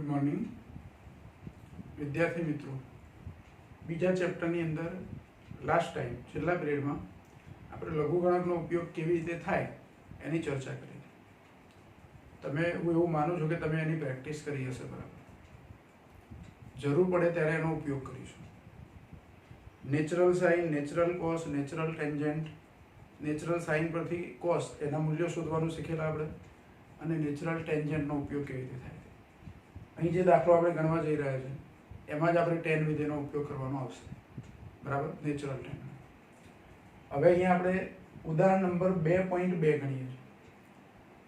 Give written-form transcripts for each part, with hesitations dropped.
Morning વિદ્યાર્થી મિત્રો, બીજા ચેપ્ટરની અંદર લાસ્ટ ટાઈમ છેલ્લા પિરિયડમાં આપણે લઘુગણકનો ઉપયોગ કેવી રીતે થાય એની ચર્ચા કરી. તમે હું એવું માનું છું કે તમે એની પ્રેક્ટિસ કરી હશે બરાબર. જરૂર પડે ત્યારે એનો ઉપયોગ કરીશું. Natural sine, natural cos, natural tangent, natural sine પરથી કોસ એના મૂલ્યો શોધવાનું શીખેલા આપણે, અને નેચરલ ટેન્જન્ટનો ઉપયોગ કેવી રીતે થાય. અહીં જે દાખલો આપણે ગણવા જઈ રહ્યા છે એમાં જ આપણે ટેન વિધેયનો ઉપયોગ કરવાનો આવશે બરાબર, નેચરલ ટેન. હવે અહીંયા આપણે ઉદાહરણ નંબર 2.2 ગણીએ છીએ.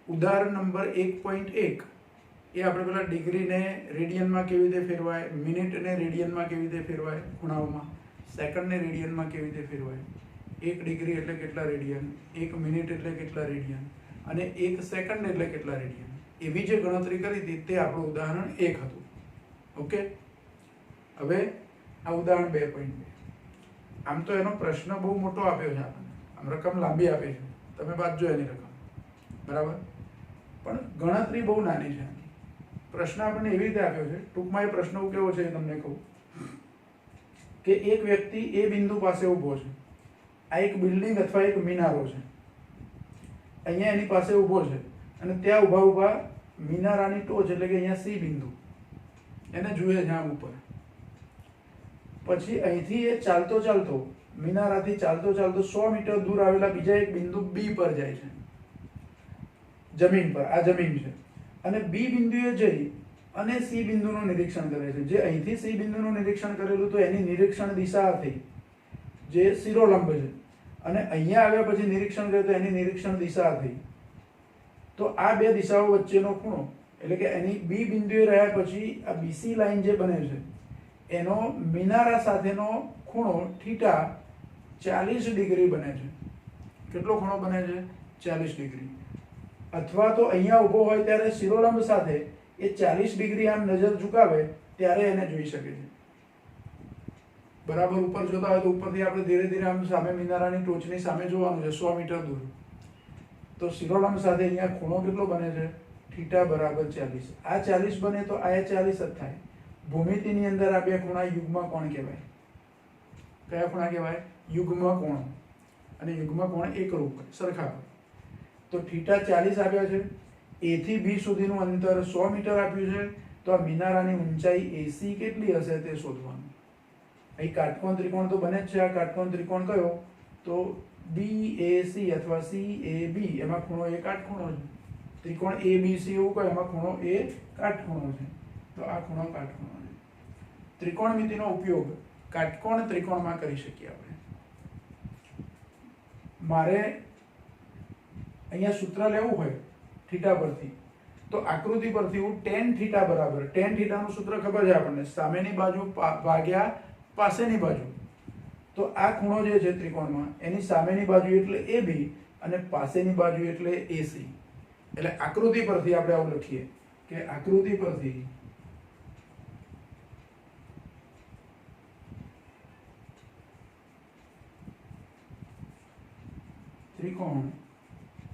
ઉદાહરણ નંબર 1.1 એ આપણે પેલા ડિગ્રીને રેડિયનમાં કેવી રીતે ફેરવાય, મિનિટને રેડિયનમાં કેવી રીતે ફેરવાય ખૂણાઓમાં, સેકન્ડને રેડિયનમાં કેવી રીતે ફેરવાય, 1 ડિગ્રી એટલે કેટલા રેડિયન, 1 મિનિટ એટલે કેટલા રેડિયન, અને 1 સેકન્ડ એટલે કેટલા રેડિયન, એવી જે ગણતરી કરી હતી તે આપણું ઉદાહરણ 1 હતું. ઓકે, હવે આ ઉદાહરણ 2.2. આમ તો એનો પ્રશ્ન બહુ મોટો આપ્યો છે આપણને, આમ રકમ લાંબી આપી છે, તમે વાંચજો એની રકમ બરાબર, પણ ગણતરી બહુ નાની છે. પ્રશ્ન આપણને એવી રીતે આપ્યો છે, ટૂંકમાં એ પ્રશ્ન કેવો છે એ તમને કહું કે એક વ્યક્તિ એ બિંદુ પાસે ઊભો છે. આ એક બિલ્ડિંગ અથવા એક મિનારો છે. અહીંયા એની પાસે ઊભો છે અને ત્યાં ઊભા ઊભા મિનારાની ટોચ એટલે કે અહીંયા સી બિંદુ એને જુએ છે આમ ઉપર. પછી અહીંથી એ ચાલતો ચાલતો મિનારાથી ચાલતો ચાલતો 100 મીટર દૂર આવેલા બીજા એક બિંદુ બી પર જાય છે, જમીન પર. આ જમીન છે અને બી બિંદુએ જઈ અને સી બિંદુનું નિરીક્ષણ કરે છે. જે અહીંથી સી બિંદુનું નિરીક્ષણ કરેલું તો એની નિરીક્ષણ દિશા થઈ જે શિરોલંબ છે, અને અહીંયા આવ્યા પછી નિરીક્ષણ કર્યું તો એની નિરીક્ષણ દિશા થઈ. તો આ બે દિશાઓ વચ્ચેનો ખૂણો એટલે કે એની બી બિંદુએ રહ્યા પછી આ બીસી લાઈન જે બને છે એનો મિનારા સાથેનો ખૂણો થીટા 40 ડિગ્રી બને છે. કેટલો ખૂણો બને છે? 40 ડિગ્રી. અથવા તો અહીંયા ઊભો હોય ત્યારે શિરોલંબ સાથે એ 40 ડિગ્રી આમ નજર ઝુકાવે ત્યારે એને જોઈ શકે છે બરાબર. ઉપર જોતા હોય તો ઉપરથી આપણે ધીરે ધીરે આમ સામે મિનારાની ટોચની સામે જોવાનું છે 100 મીટર દૂર. તો શિરોલંબ સાથે અહીંયા ખૂણો કેટલો બને છે? થીટા બરાબર 40. આ 40 બને તો આ 40 જ થાય. ભૂમિતિની અંદર આ બે ખૂણા યુગ્મ કોણ કહેવાય. કયા ખૂણા કહેવાય? યુગ્મ કોણ. અને યુગ્મ કોણ એકરૂપ સરખા. તો થીટા 40 આપ્યા છે. એ થી બી સુધીનું અંતર 100 મીટર આપ્યું છે. તો આ મિનારાની ઊંચાઈ એસી કેટલી હશે તે શોધવાનું. અહીં કાટકોણ ત્રિકોણ તો બને જ છે. આ કાટકોણ ત્રિકોણ કયો? તો BAC અથવા CAB, એમાં ખૂણો એ કાટખૂણો છે. ત્રિકોણ ABC એવું કહે, એમાં ખૂણો એ કાટખૂણો છે. તો આ ખૂણો કાટખૂણો છે. ત્રિકોણમિતિનો ઉપયોગ કાટકોણ ત્રિકોણમાં કરી શકીએ આપણે. મારે અહીંયા સૂત્ર લેવું હોય થીટા પરથી તો આકૃતિ પરથી હું tan થીટા બરાબર, tan થીટાનું સૂત્ર ખબર છે આપણને, સામેની બાજુ ભાગ્યા પાસેની બાજુ. તો આ ખૂણો જે છે ત્રિકોણમાં એની સામેની બાજુ એટલે AB અને પાસેની બાજુ એટલે AC. એટલે આકૃતિ પરથી આપણે આવું લખીએ કે આકૃતિ પરથી ત્રિકોણ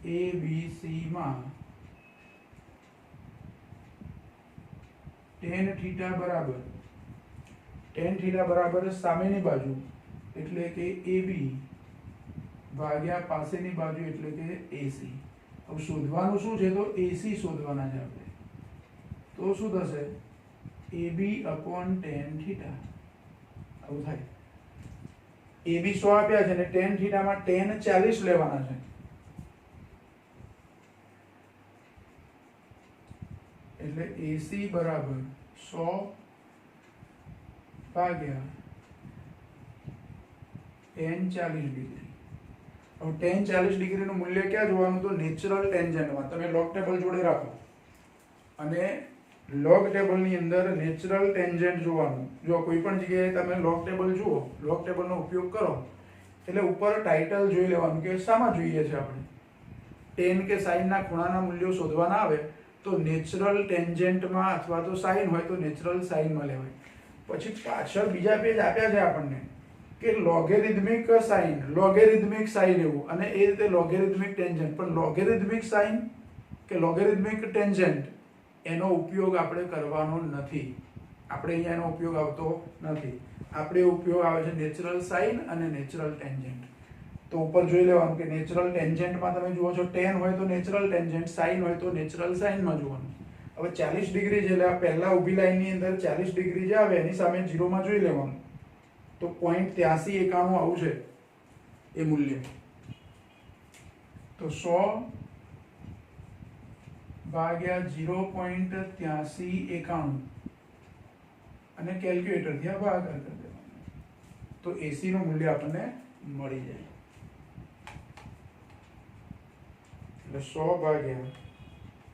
ABC માં tan થીટા બરાબર સામેની બાજુ એટલે કે AB ભાગ્યા પાસેની બાજુ એટલે કે AC. હવે શોધવાનું શું છે? તો AC શોધવાના છે આપણે. તો શું થશે? AB/tan theta. આવું થાય. AB 100 આપ્યા છે ને tan થીટામાં tan 40 લેવાના છે. એટલે AC બરાબર 100 ભાગ્યા tan 40 ડિગ્રી. હવે tan 40 ડિગ્રીનું મૂલ્ય ક્યાં જોવાનું? તો નેચરલ ટેન્જન્ટમાં. તમે લોગ ટેબલ જોડે રાખો અને લોગ ટેબલની અંદર નેચરલ ટેન્જન્ટ જોવાનું. જો કોઈ પણ જગ્યાએ તમે લોગ ટેબલ જુઓ, લોગ ટેબલનો ઉપયોગ કરો એટલે ઉપર ટાઇટલ જોઈ લેવાનું કે શામાં જોઈએ છે આપણે. ટેન કે સાઇનના ખૂણાના મૂલ્યો શોધવાના આવે તો નેચરલ ટેન્જન્ટમાં અથવા તો સાઇન હોય તો નેચરલ સાઇનમાં લેવાય. પછી પાછળ બીજા પેજ આપ્યા છે આપણને કે લોગેરિધમિક સાઇન એવું, અને એ રીતે લોગેરિધમિક ટેન્જન્ટ. પણ લોગેરિધમિક સાઇન કે લોગેરિધમિક ટેન્જન્ટ એનો ઉપયોગ આપણે કરવાનો નથી. આપણે અહીંયા એનો ઉપયોગ આવતો નથી. આપણે ઉપયોગ આવે છે નેચરલ સાઇન અને નેચરલ ટેન્જન્ટ. તો ઉપર જોઈ લેવાનું કે નેચરલ ટેન્જન્ટમાં તમે જુઓ છો ટેન હોય તો નેચરલ ટેન્જન્ટ, સાઇન હોય તો નેચરલ સાઇનમાં જોવાનું. હવે 40 ડિગ્રી છે એટલે આ પહેલા ઊભી લાઈનની અંદર 40 ડિગ્રી જે આવે એની સામે 0 જોઈ લેવાનું. તો 0.8391 આવું છે એ મૂલ્ય. તો 100 ભાગ્યા 0.8391 અને કેલ્ક્યુલેટરથી આ ભાગાકાર કરી દેવાનો. તો એસી નું મૂલ્ય આપણને મળી જાય. એટલે 100 ભાગ્યા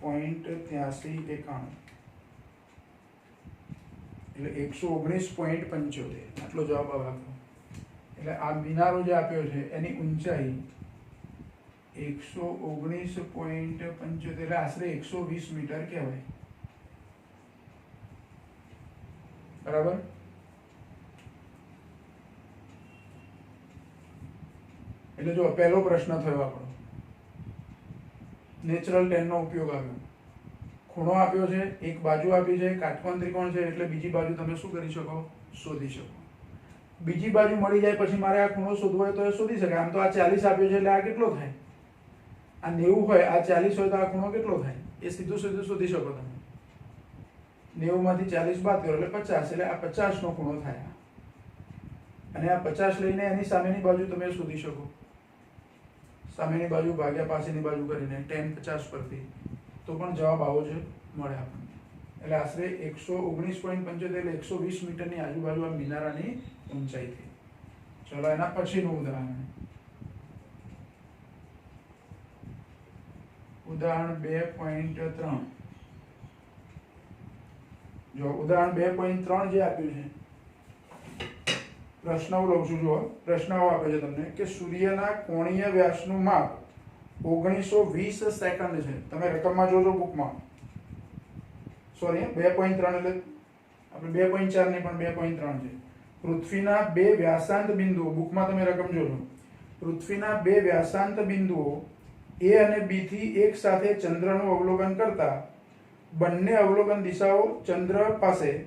0.8391 એટલે 119.75 આટલો જવાબ આવે આપણો. એટલે આ મિનારો જે આપ્યો છે એની ઊંચાઈ 119.75 એટલે આશરે 120 મીટર કહેવાય. બરાબર. એટલે જો પહેલો પ્રશ્ન થયો આપણો, નેચરલ ટેન નો ઉપયોગ આવ્યો. ખૂણો આપ્યો છે, એક બાજુ આપી છે, કાટકોણ ત્રિકોણ છે એટલે બીજી બાજુ તમે શું કરી શકો? શોધી શકો. બીજી બાજુ મળી જાય પછી મારે આ ખૂણો શોધવો હોય તો એ શોધી શકાય. આમ તો આ 40 આપ્યો છે એટલે આ કેટલો થાય? આ 90 હોય, આ 40 હોય તો આ ખૂણો કેટલો થાય? એ સીધું સીધું શોધી શકો તમે. 90 માંથી 40 બાદ કરો એટલે 50, એટલે આ 50 નો ખૂણો થાય. અને આ 50 લઈને એની સામેની બાજુ તમે શોધી શકો. સામેની બાજુ ભાગ્યા પાસેની બાજુ કરીને tan 50 પરથી તો પણ જવાબ આવો જ મળે આપણને. એટલે આશરે 119.75 એટલે 120 મીટરની આજુબાજુ આ મિનારાની ઊંચાઈ થઈ. ચલો એના પછીનું ઉદાહરણ. ઉદાહરણ 2.3. જો ઉદાહરણ 2.3 જે આપ્યું છે, પ્રશ્ન હું લઉં છું. જુઓ, પ્રશ્ન આપે છે તમને કે સૂર્યના કોણીય વ્યાસનું માપ 1920 સેકન્ડ છે. તમે રકમમાં જોજો બુકમાં. સોરી, 2.3 એટલે આપણે 2.4 નહીં પણ 2.3 છે. પૃથ્વીના બે વ્યાસાંત બિંદુઓ, બુકમાં તમે રકમ જોજો. પૃથ્વીના બે વ્યાસાંત બિંદુઓ A અને B થી એક સાથે ચંદ્રનું અવલોકન કરતા બંને અવલોકન દિશાઓ ચંદ્ર પાસે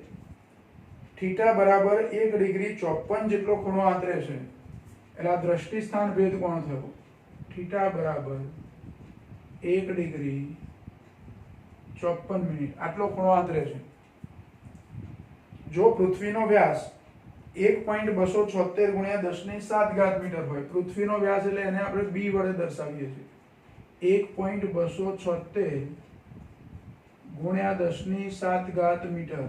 થીટા બરાબર 1 ડિગ્રી 54 જેટલો ખૂણો આંતરે છે. એટલે આ દ્રષ્ટિ સ્થાન ભેદ કોણ થયો? થીટા બરાબર 1 ડિગ્રી 54 મિનિટ આટલો ખૂણો આંતરે છે. જો પૃથ્વીનો વ્યાસ 1.276 ગુણ્યા 10⁷ મીટર હોય, પૃથ્વીનો વ્યાસ એટલે એને આપણે b વડે દર્શાવીએ છીએ. 1.276 ગુણ્યા 10⁷ મીટર.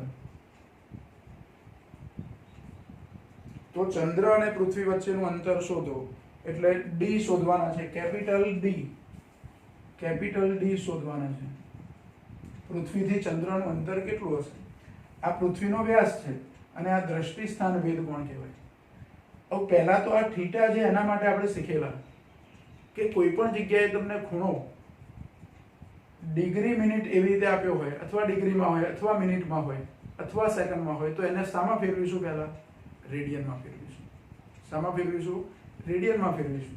તો ચંદ્ર અને પૃથ્વી વચ્ચેનું અંતર શોધો. એટલે d શોધવાના છે, કેપિટલ D શોધવાના છે. પૃથ્વીથી ચંદ્રનું અંતર કેટલું હશે? આ પૃથ્વીનો વ્યાસ છે અને આ દ્રષ્ટિ સ્થાન ભેદ કોણ કહેવાય? હવે પહેલા તો આ થીટા છે એના માટે આપણે શીખેલા કે કોઈ પણ જગ્યાએ તમને ખૂણો ડિગ્રી મિનિટ એવી રીતે આપ્યો હોય, અથવા ડિગ્રીમાં હોય, અથવા મિનિટમાં હોય, અથવા સેકન્ડમાં હોય, તો એને શામાં ફેરવીશું? પહેલા રેડિયનમાં ફેરવીશું. શામાં ફેરવીશું? રેડિયનમાં ફેરવીશું.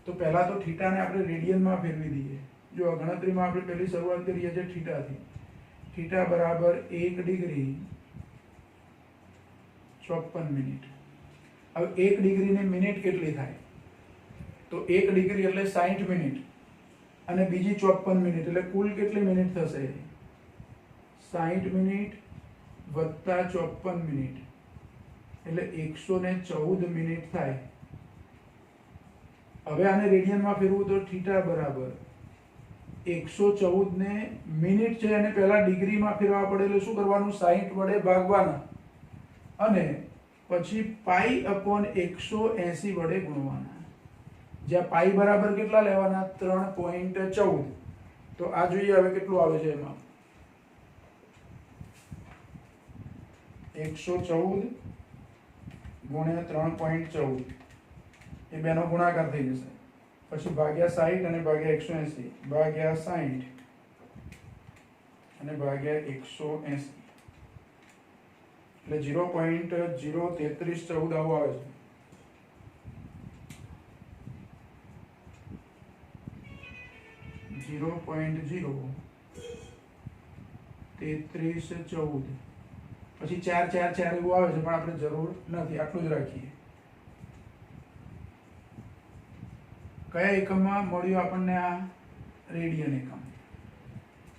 તો પહેલા તો થીટાને આપણે રેડિયનમાં ફેરવી દઈએ. જો ગણતરીમાં આપણે પહેલી શરૂઆત કરીએ છીએ થીટાથી. થીટા બરાબર 1 ડિગ્રી 54 મિનિટ. હવે 1 ડિગ્રીની મિનિટ કેટલી થાય? તો 1 ડિગ્રી એટલે 60 મિનિટ અને બીજી 54 મિનિટ એટલે કુલ કેટલી મિનિટ થશે? 60 મિનિટ વત્તા 54 મિનિટ એટલે 114 મિનિટ થાય. હવે આને રેડિયનમાં ફેરવું તો થીટા બરાબર 114 ને મિનિટ છે અને પહેલા ડિગ્રીમાં ફેરવા પડે એટલે શું કરવાનું? 60 વડે ભાગવાના અને પછી π/180 વડે ગુણવાના. જ્યાં પાઈ બરાબર કેટલા લેવાના? 3.14. તો આ જોઈએ હવે કેટલું આવે છે એમાં. 114 ગુણ્યા 3.14 એ બેનો ગુણાકાર થઈ જશે. પછી ભાગ્યા 60 અને ભાગ્યા 180 ભાગ્યા 60 અને ભાગ્યા 180 એટલે 0.03314 આવું આવે છે. 33 14 પછી 4 4 4 એવું આવે છે, પણ આપણે જરૂર નથી, આટલું જ રાખીએ. કયા એકમમાં મળ્યું આપણને આ? રેડિયન એકમ.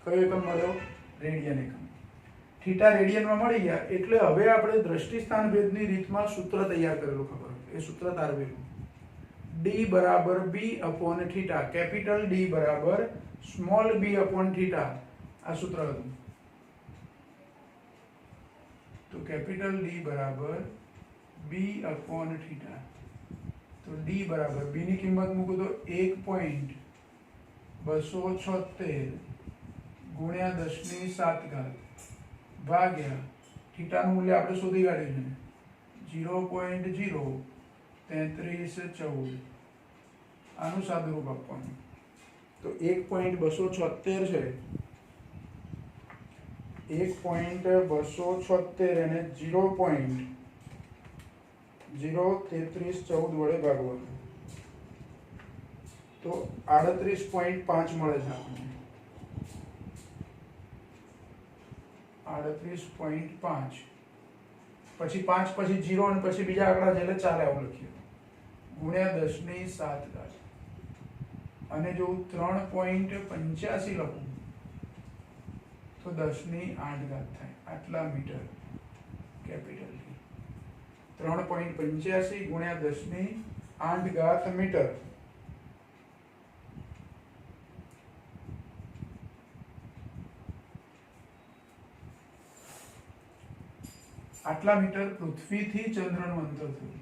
કયો એકમ મળ્યો? રેડિયન એકમ. થીટા રેડિયનમાં મળી ગયા એટલે હવે આપણે દ્રષ્ટિ સ્થાન ભેદની રીતમાં સૂત્ર તૈયાર કરેલું ખબર હતું. એ સૂત્ર તારવેલું. d બરાબર b upon theta, capital D બરાબર સ્મોલ b અપોન થીટા. આ સૂત્ર હતું. તો કેપિટલ D બરાબર b અપોન થીટા. તો d બરાબર b ની કિંમત મૂકો તો 1.276 ગુણ્યા 10⁷ ભાગ્યા થીટાનું મૂલ્ય આપણે શોધી કાઢ્યું છે 0.03314. આનું સાદુરૂપ આપવાનું. તો 1.276 છે, 1.276 એને 0.03314 વડે ભાગવાનું. તો 38.5 મળે છે આપણને. 38.5 પછી 5 પછી 0 અને પછી બીજા આંકડા છે એટલે 4 આવું લખીએ ગુણ્યા 10⁷. અને જો 3.85 લખું તો 10⁸ થાય. આટલા મીટર કેપિટલ D. 3.85 ગુણ્યા 10⁸ મીટર. આટલા મીટર પૃથ્વીથી ચંદ્રનું અંતર થયું.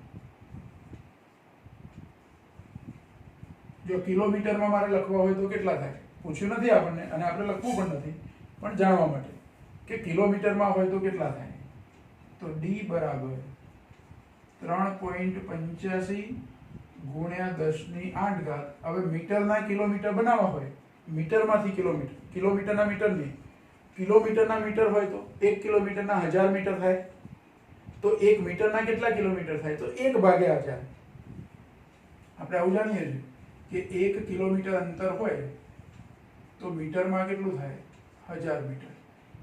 જો કિલોમીટરમાં મારે લખવા હોય તો કેટલા થાય? પૂછ્યું નથી આપણને, અને આપણે લખવું પણ નથી, પણ જાણવા માટે કે કિલોમીટરમાં હોય તો કેટલા થાય. તો D બરાબર 3.85 ગુણ્યા 10⁸. હવે મીટરના કિલોમીટર બનાવવા હોય, મીટરમાંથી કિલોમીટર, કિલોમીટરના મીટર નહીં, કિલોમીટરના મીટર હોય તો 1 કિલોમીટરના 1000 મીટર થાય. તો 1 મીટરના કેટલા કિલોમીટર થાય? તો 1/1000. આપણે આવું જાણીએ છીએ કે 1 કિલોમીટર અંતર હોય તો મીટરમાં કેટલું થાય? 1000 મીટર.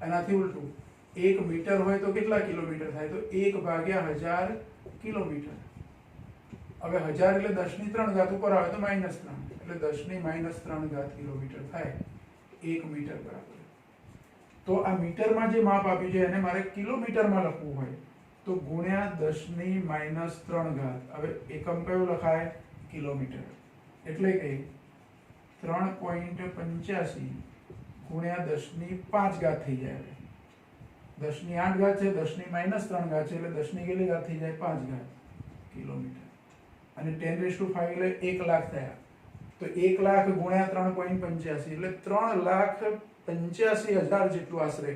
એનાથી ઉલટું 1 મીટર હોય તો કેટલા કિલોમીટર થાય? તો 1/1000 કિલોમીટર. હવે 1000 એટલે 10⁻³ ઉપર આવે તો -3, એટલે 10⁻³ કિલોમીટર થાય 1 મીટર બરાબર. તો આ મીટરમાં જે માપ આપ્યું છે એને મારે કિલોમીટરમાં લખવું હોય તો ગુણ્યા 10⁻³ હવે એકમ કયું લખાય? કિલોમીટર. એટલે કે 3.85 ગુણ્યા 10⁵ થઈ જાય. 10⁸ છે, 10⁻³ છે, એટલે 10 કેટલી ઘાત થઈ જાય? 5 કિલોમીટર. અને 10⁵ એટલે 1 લાખ થયા. તો 1 લાખ ગુણ્યા 3.85 એટલે 3,85,000 જેટલું આશરે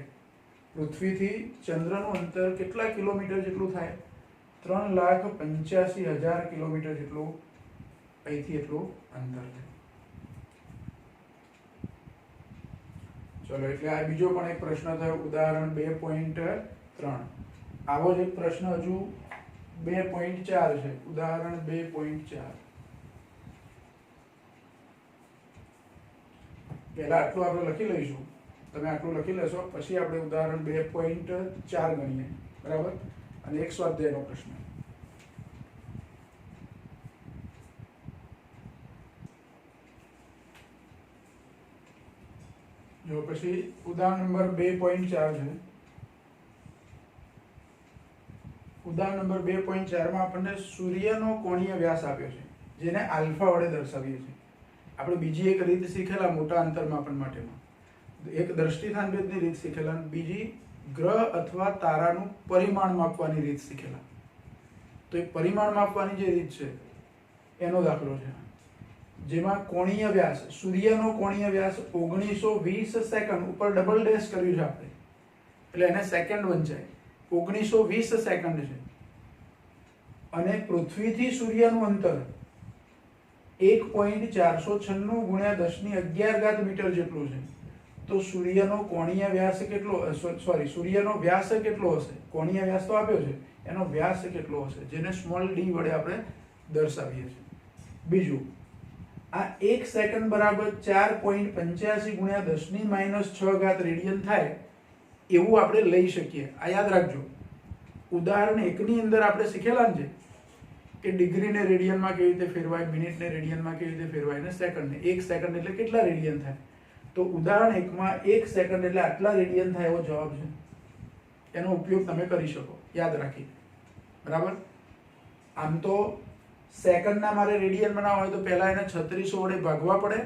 પૃથ્વીથી ચંદ્રનું અંતર કેટલા કિલોમીટર જેટલું થાય? 3,85,000 કિલોમીટર જેટલું અહીંથી એટલું અંતર થાય. ચલો, એટલે આ બીજો પણ એક પ્રશ્ન થયો. ઉદાહરણ 2.3. આવો જ એક પ્રશ્ન હજુ 2.4 છે. ઉદાહરણ 2.4. પહેલા આટલું આપણે લખી લઈશું. તમે આટલું લખી લેશો, પછી આપણે ઉદાહરણ 2.4 ગણીએ. બરાબર? અને એક સ્વાધ્યાયનો પ્રશ્ન. જો પછી ઉદાહરણ નંબર 2.4 છે. ઉદાહરણ નંબર 2.4 માં આપણને સૂર્યનો કોણીય વ્યાસ આપ્યો છે, જેને આલ્ફા વડે દર્શાવીએ છીએ. આપણે બીજી એક રીત શીખેલા મોટા અંતર માપન માટેમાં. એક દ્રષ્ટિસ્થાન ભેદની રીત શીખેલા, બીજી ગ્રહ અથવા તારાનું પરિમાણ માપવાની રીત શીખેલા. તો એ પરિમાણ માપવાની જે રીત છે એનો દાખલો છે, જેમાં કોણીય વ્યાસ, સૂર્યનો કોણીય વ્યાસ 1920 સેકન્ડ ઉપર ડબલ ડેશ કર્યું છે આપણે, એટલે એને સેકન્ડ વંચાય. 1920 સેકન્ડ છે. અને પૃથ્વીથી સૂર્યનું અંતર 1.496 ગુણ્યા 10⁻11 મીટર જેટલું છે. તો સૂર્યનો કોણીય વ્યાસ કેટલો, સૂર્યનો વ્યાસ કેટલો હશે? કોણીય વ્યાસ તો આપ્યો છે, એનો વ્યાસ કેટલો હશે, જેને સ્મોલ d વડે આપણે દર્શાવીએ છીએ. બીજું, આ 1 સેકન્ડ બરાબર 4.85 ગુણ્યા 10⁻6 રેડિયન થાય. એવું આપણે લઈ શકીએ. આ યાદ રાખજો. ઉદાહરણ 1 ની અંદર આપણે શીખેલા છે કે ડિગ્રીને રેડિયનમાં કેવી રીતે ફેરવાય, મિનિટને રેડિયનમાં કેવી રીતે ફેરવાય, અને સેકન્ડને. 1 સેકન્ડ એટલે કેટલા રેડિયન થાય? તો ઉદાહરણ 1 માં 1 સેકન્ડ એટલે આટલા રેડિયન થાય એવો જવાબ છે. એનો ઉપયોગ તમે કરી શકો યાદ રાખી. બરાબર. આમ તો સેકન્ડના મારે રેડિયન બનાવવા હોય તો પહેલા એને 3600 વડે ભાગવા પડે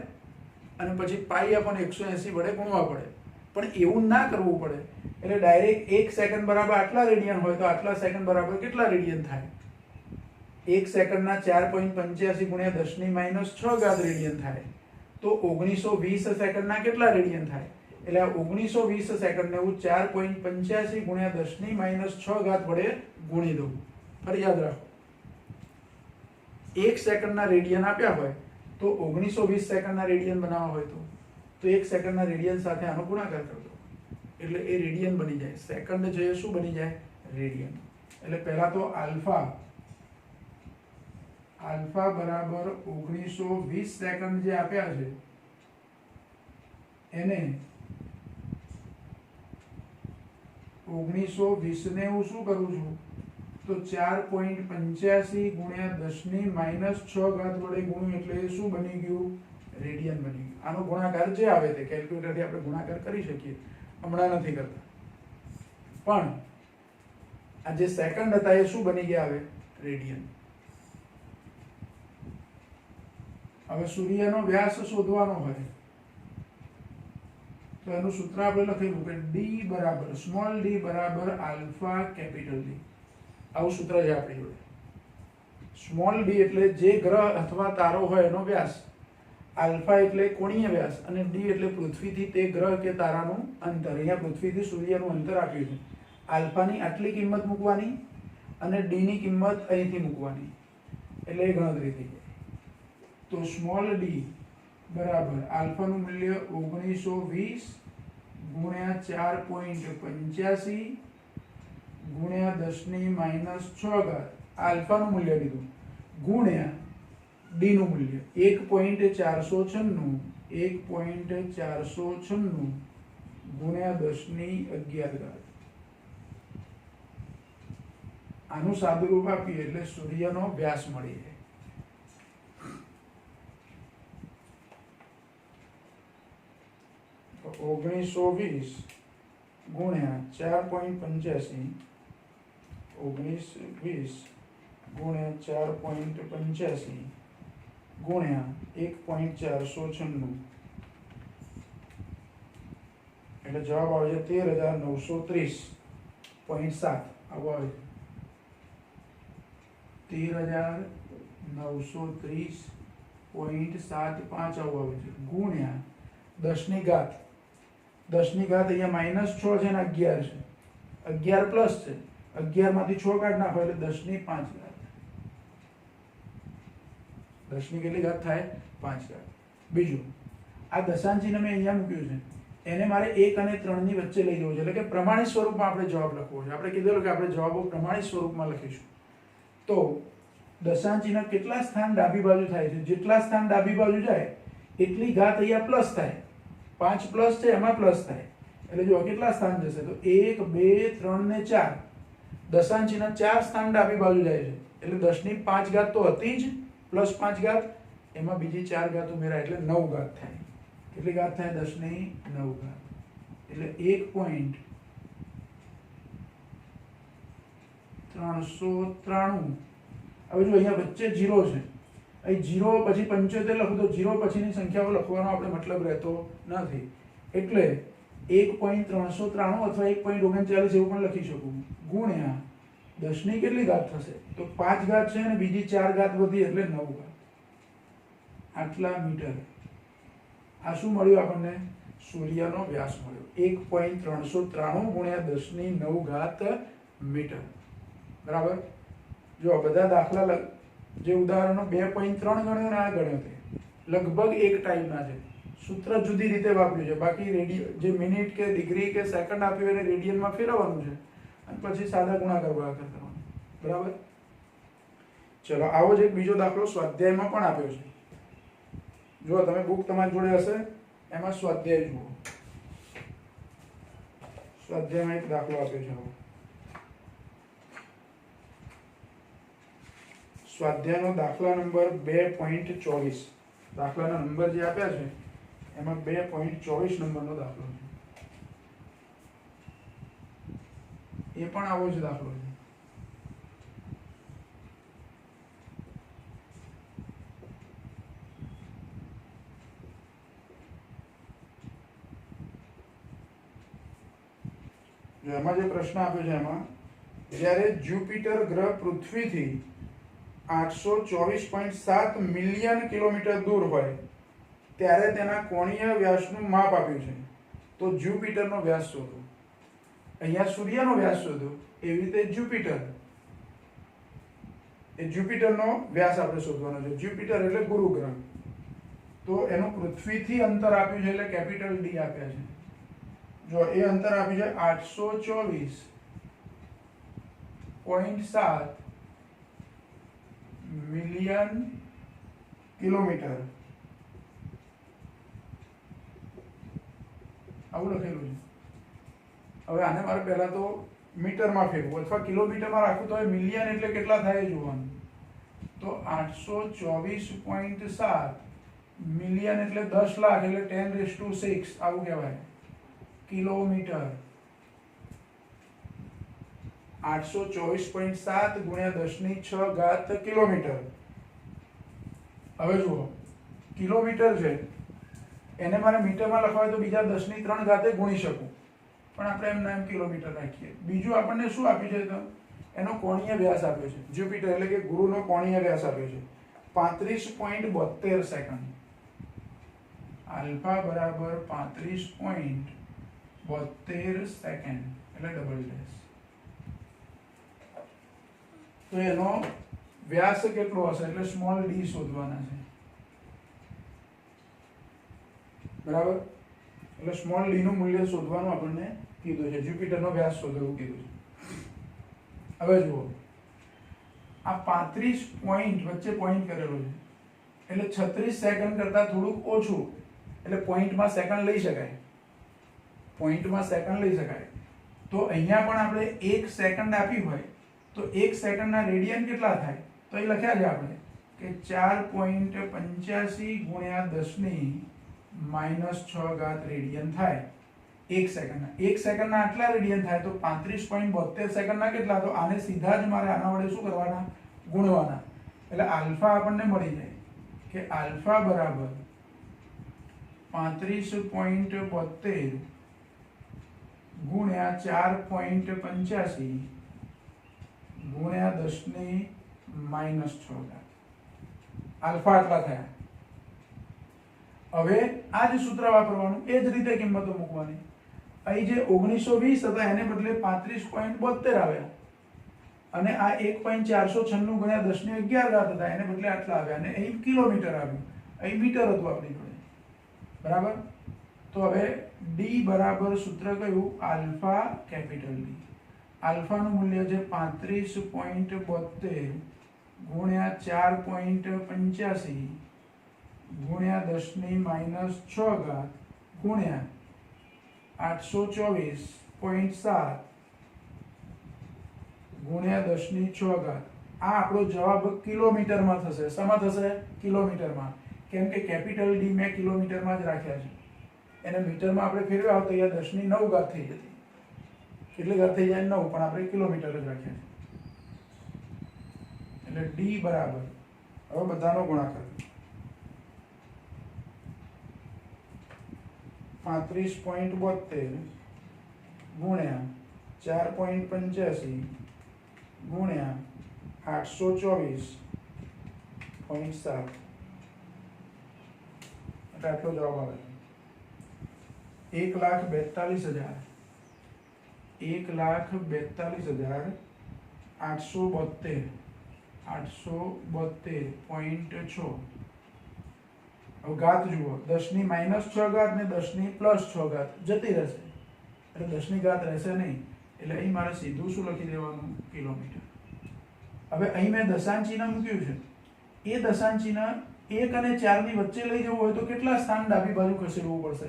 અને પછી π/180 વડે ગુણવા પડે. પણ એવું ના કરવું પડે. એટલે ડાયરેક્ટ 1 સેકન્ડ બરાબર આટલા રેડિયન હોય તો આટલા સેકન્ડ બરાબર કેટલા રેડિયન થાય? 1 સેકન્ડના 4.85 ગુણ્યા 10⁻6 રેડિયન થાય. તો 1920 સેકન્ડના કેટલા રેડિયન થાય? એટલે આ 1920 સેકન્ડને હું 4.85 ગુણ્યા 10⁻6 વડે ગુણી દઉં. ફરી યાદ રાખો, 1 સેકન્ડના રેડિયન આપ્યા હોય તો 1920 સેકન્ડના રેડિયન બનાવવા હોય તો 1 સેકન્ડના રેડિયન સાથે આનો ગુણાકાર કરી દો એટલે એ રેડિયન બની જાય. સેકન્ડ છે એ શું બની જાય? રેડિયન. એટલે પહેલા તો આલ્ફા બરાબર 1920 સેકન્ડ જે આપ્યા છે એને 1920 ને હું શું કરું છું તો 4.85 ગુણ્યા 10⁻6 વડે ગુણ્યું એટલે એ શું બની ગયું? રેડિયન બની ગયું. આનો ગુણાકાર જે આવે તે કેલ્ક્યુલેટરથી આપણે ગુણાકાર કરી શકીએ, હમણાં નથી કરતા. પણ આ જે સેકન્ડ હતા એ શું બની ગયા? હવે રેડિયન. હવે સૂર્યનો વ્યાસ શોધવાનો હોય તો એનું સૂત્ર આપણે લખેલું કે d બરાબર સ્મોલ d બરાબર આલ્ફા કેપિટલ D. આવું સૂત્ર છે આપણી જોડે. સ્મોલ d એટલે જે ગ્રહ અથવા તારો હોય એનો વ્યાસ, આલ્ફા એટલે કોણીય વ્યાસ અને d એટલે પૃથ્વીથી તે ગ્રહ કે તારાનું અંતર. અહીંયા પૃથ્વીથી સૂર્યનું અંતર આપ્યું છે. આલ્ફાની આટલી કિંમત મૂકવાની અને d ની કિંમત અહીંથી મૂકવાની એટલે એ ગણતરી થઈ જાય. તો સ્મોલ d બરાબર આલ્ફાનું મૂલ્ય 1920 ગુણ્યા 4.85 ગુણ્યા 10⁻6 આલ્ફાનું મૂલ્ય લીધું ગુણ્યા d નું મૂલ્ય 1.496 ગુણ્યા 10⁻11. આનું સાદુરૂપ આપીએ એટલે સૂર્યનો વ્યાસ મળી જાય. તો 1920 ગુણ્યા 4.85 1920 ગુણ્યા 4.85 ગુણ્યા 1.496 એટલે જવાબ આવે છે 13,930.7. આવો આવે છે 13,930.75 આવો આવે છે ગુણ્યા 10 ની ઘાત. 10 ની ઘાત અહીંયા -6 છે ને 11 છે. 11 પ્લસ છે. 11 માંથી 6 કાઢ નાખો એટલે 10 ની 5 ઘાત. 10 ની કેટલી ઘાત થાય? 5 ઘાત. બીજું, આ દશાંશ ચિહ્ન મેં અહીંયા મૂક્યું છે એને મારે 1 અને 3 ની વચ્ચે લઈ જવું છે. એટલે કે પ્રમાણિત સ્વરૂપમાં આપણે જવાબ લખવો છે. આપણે કીધેલું કે આપણે જવાબો પ્રમાણિત સ્વરૂપમાં લખીશું. તો દશાંશ ચિહ્ન કેટલા સ્થાન ડાબી બાજુ થાય છે? જેટલા સ્થાન ડાબી બાજુ જાય એટલી ઘાત અહીંયા પ્લસ થાય. 5 પ્લસ છે એમાં પ્લસ થાય. એટલે જો કેટલા સ્થાન જશે તો 1 2 3 ને 4. દશાંશ ચિહ્ન 4 સ્થાન ડાબી બાજુ જાય છે એટલે 10 ની 5 ઘાત તો હતી જ, પ્લસ 5 ઘાત એમાં બીજી 4 ઘાત ઉમેરાય એટલે 9 ઘાત થાય. કેટલી ઘાત થાય? 10 ની 9 ઘાત. એટલે 1.393. હવે જો અહીંયા વચ્ચે 0 છે, અહીં 0 પછી 75 લખું તો 0 પછીની સંખ્યાઓ લખવાનો આપણે મતલબ રહેતો નથી. એટલે 1.393 અથવા 1.39 એવું પણ લખી શકું ગુણ્યા 10 ની કેટલી ઘાત થશે તો 5 ઘાત છે અને બીજી 4 ઘાત વધી એટલે 9 ઘાત. આટલા મીટર. આ શું મળ્યું આપણને? સૂર્યનો વ્યાસ મળ્યો. 1.393 ગુણ્યા 10 ની 9 ઘાત મીટર. બરાબર. જો બધા દાખલા જે ઉદાહરણો 2.3 ગણ્યો ને આ ગણ્યો તે લગભગ એક ટાઈપના છે. સૂત્ર જુદી રીતે વાપર્યું છે. બાકી જે મિનિટ કે ડિગ્રી કે સેકન્ડ આપ્યું એને રેડિયનમાં ફેરવવાનું છે અને પછી સાદા ગુણાકાર ભાગાકાર કરવાનો. બરાબર. ચલો આવો જ એક બીજો દાખલો સ્વાધ્યાયમાં પણ આપ્યો છે. જો તમે બુક તમારી જોડે હશે એમાં સ્વાધ્યાય જુઓ. સ્વાધ્યાયમાં એક દાખલો આપ્યો છે. સ્વાધ્યાયનો દાખલા નંબર 2.24. દાખલાના નંબર જે આપ્યા છે એમાં 2.24 નંબરનો દાખલો છે. એ પણ આવો જ દાખલો છે. એમાં જે પ્રશ્ન આપ્યો છે એમાં, જ્યારે જ્યુપિટર ગ્રહ પૃથ્વીથી 824.7 મિલિયન કિલોમીટર દૂર હોય ત્યારે તેના કોણીય વ્યાસનું માપ આપ્યું છે, તો જ્યુપિટરનો વ્યાસ શોધો. અહીંયા સૂર્યનો વ્યાસ શોધો, એવી રીતે જ્યુપિટરનો વ્યાસ આપણે શોધવાનો છે. જ્યુપિટર એટલે ગુરુ ગ્રહ, તો એનું પૃથ્વીથી અંતર આપ્યું છે એટલે કેપિટલ ડી આપ્યા છે. જો એ અંતર આપ્યું છે 824.7 મિલિયન કિલોમીટર, આવું લખેલું છે. હવે આને મારે પહેલા તો મીટરમાં ફેરવું અથવા કિલોમીટરમાં રાખવું, તો મિલિયન એટલે કેટલા થાય જોવાનું. તો 824.7 મિલિયન એટલે 10 લાખ એટલે 10⁶, આવું કહેવાય કિલોમીટર. 824.7 ગુણ્યા 10⁶ કિલોમીટર. હવે જુઓ, કિલોમીટર છે એને મારે મીટરમાં લખવા હોય તો બીજા 10⁻³ ગુણી શકું, પણ આપણે એમ કિલોમીટર રાખીએ. બીજું આપણને શું આપ્યું છે, તો એનો કોણીય વ્યાસ આપ્યો છે. જ્યુપિટર એટલે કે ગુરુનો કોણીય વ્યાસ આપ્યો છે 35.72 સેકન્ડ. આલ્ફા બરાબર 35.72 સેકન્ડ એટલે ડબલ ડેશ. તો એનો વ્યાસ કેટલો હશે એટલે સ્મોલ ડી શોધવાના છે, બરાબર. એટલે સ્મોલ ડી નું મૂલ્ય શોધવાનું આપણને કીધું છે. જ્યુપિટરનો વ્યાસ શોધવાનું કીધું છે. હવે જુઓ, આ 35 પોઈન્ટ વચ્ચે પોઈન્ટ કરેલો છે એટલે 36 સેકન્ડ કરતા થોડુંક ઓછું, એટલે પોઈન્ટમાં સેકન્ડ લઈ શકાય. તો અહીંયા પણ આપણે 1 સેકન્ડ આપી હોય તો 1 સેકન્ડના રેડિયન કેટલા થાય, તો એ લખ્યા છે આપણે કે 4.85 ગુણ્યા 10⁻⁶ રેડિયન થાય 1 સેકન્ડના. 1 સેકન્ડના આટલા રેડિયન થાય તો 35.72 સેકન્ડના કેટલા, તો આને સીધા જ મારે આના વડે શું કરવાના, ગુણવાના. એટલે આલ્ફા આપણને મળી જાય કે આલ્ફા બરાબર 35.72 ગુણ્યા 4.85 ગુણ્યા 10⁻⁶. આલ્ફા આટલા થયા. હવે આ જ સૂત્ર વાપરવાનું, એ જ રીતે કિંમતો મૂકવાની. અહીં જે 1920 હતા એને બદલે 35.72 આવ્યા, અને આ 1.496 ગુણ્યા 10⁻11 હતા એને બદલે આટલા આવ્યા, અને અહીં કિલોમીટર આવ્યું, અહીં મીટર હતું આપણી જોડે, બરાબર. તો હવે ડી બરાબર સૂત્ર કયું, આલ્ફા કેપિટલ ડી. આલ્ફાનું મૂલ્ય છે 35.72 ગુણ્યા 4.85 ગુણ્યા 10⁻⁶ ગુણ્યા 824.7 ગુણ્યા 10⁶. આ આપણો જવાબ કિલોમીટરમાં થશે. શેમાં થશે, કિલોમીટરમાં. કેમ કે કેપિટલ ડી મેં કિલોમીટરમાં જ રાખ્યા છે, એને મીટરમાં આપણે ફેરવ્યા હોત તો અહીંયા 10⁹ થઈ જતી. કેટલી ઘાત થઈ જાય, 9, પણ આપણે કિલોમીટર જ રાખ્યા છે. એટલે ડી બરાબર, હવે બધાનો ગુણાકાર 35.72 ગુણ્યા 4.85 ગુણ્યા 824.7, એટલે આટલો જવાબ આવે. 1,42,000 872.6. હવે ઘાત જુઓ, 10⁻⁶ ને 10⁻+6 જતી રહેશે, એટલે 10ની ઘાત રહેશે નહીં, એટલે અહીં મારે સીધું શું લખી દેવાનું, કિલોમીટર. હવે અહીં મેં દશાંશ ચિહ્ન મૂક્યું છે, એ દશાંશ ચિહ્ન 1 અને 4 ની વચ્ચે લઈ જવું હોય તો કેટલા સ્થાન ડાબી બાજુ ખસેડવું પડશે,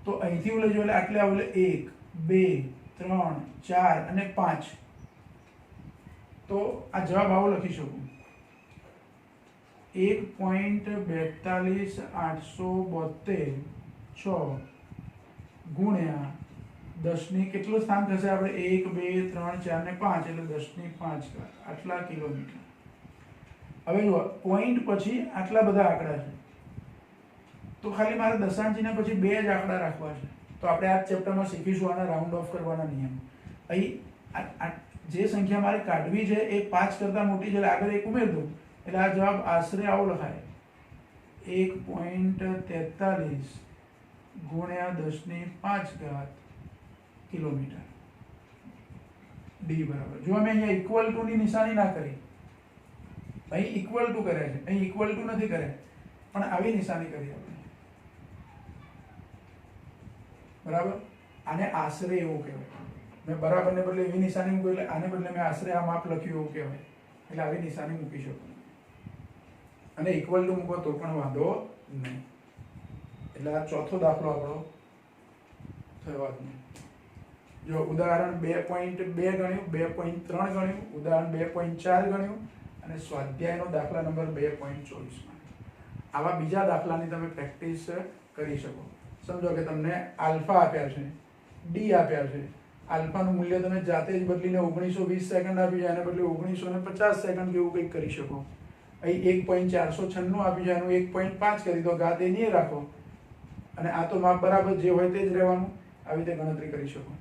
તો અહીંથી લઈ જવું એટલે આટલે આવું, એટલે 1, 2 3 4 અને 5, તો આ જવાબ આવો લખી શકું 1.42872 6 ગુણ્યા 10 ની કેટલું સ્થાન થશે આપણે 1 2 3 4 ને 5 એટલે 10 ની 5 આટલા કિલોમીટર. હવે જુઓ પોઈન્ટ પછી આટલા બધા આંકડા છે, તો ખાલી મારે દશાંશીના પછી 2 જ આંકડા રાખવા છે. તો આપણે આ ચેપ્ટરમાં શીખીશું આના રાઉન્ડ ઓફ કરવાના નિયમ. અહીં જે સંખ્યા મારે કાઢવી છે એ 5 કરતાં મોટી છે એટલે આગળ 1 ઉમેર દઉં એટલે આ જવાબ આશરે આવો લખાય 1.43 ગુણ્યા 10 ની 5 કિલોમીટર. ડી બરાબર. જો અમે અહીંયા ઇક્વલ ટુ ની નિશાની ના કરી, અહીં ઇક્વલ ટુ કરે છે, અહીં ઇક્વલ ટુ નથી કરે પણ આવી નિશાની કરી આપણે, બરાબર. આને આશરે એવું કહેવાય. મેં બરાબર ને બદલે એવી નિશાની મૂકી એટલે આને બદલે મેં આશરે આ માપ લખ્યું એવું કહેવાય. એટલે આવી નિશાની મૂકી શકો અને ઇક્વલ ટુ મૂકો તો પણ વાંધો નહીં. એટલે આ ચોથો દાખલો આપણો થયો જ નહીં. જો ઉદાહરણ 2.2 ગણ્યું, 2.3 ગણ્યું, ઉદાહરણ 2.4 ગણ્યું અને સ્વાધ્યાયનો દાખલા નંબર 2.24. આવા બીજા દાખલાની તમે પ્રેક્ટિસ કરી શકો. સમજો કે તમને આલ્ફા આપ્યા છે, ડી આપ્યા છે, આલ્ફાનું મૂલ્ય તમે જાતે જ બદલીને 1920 સેકન્ડ આપી જાય, એને બદલે 1950 સેકન્ડ જેવું કંઈક કરી શકો. અહીં 1.496 આપી જાય, એનું 1.5 કરી દો, ઘાત એની રાખો અને આ તો માપ બરાબર જે હોય તે જ રહેવાનું. આવી રીતે ગણતરી કરી શકો.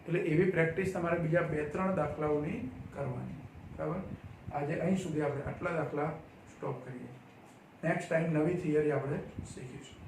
એટલે એવી પ્રેક્ટિસ તમારે બીજા 2-3 દાખલાઓની કરવાની, બરાબર. આજે અહીં સુધી આપણે આટલા દાખલા સ્ટોપ કરીએ. નેક્સ્ટ ટાઈમ નવી થિયરી આપણે શીખીશું.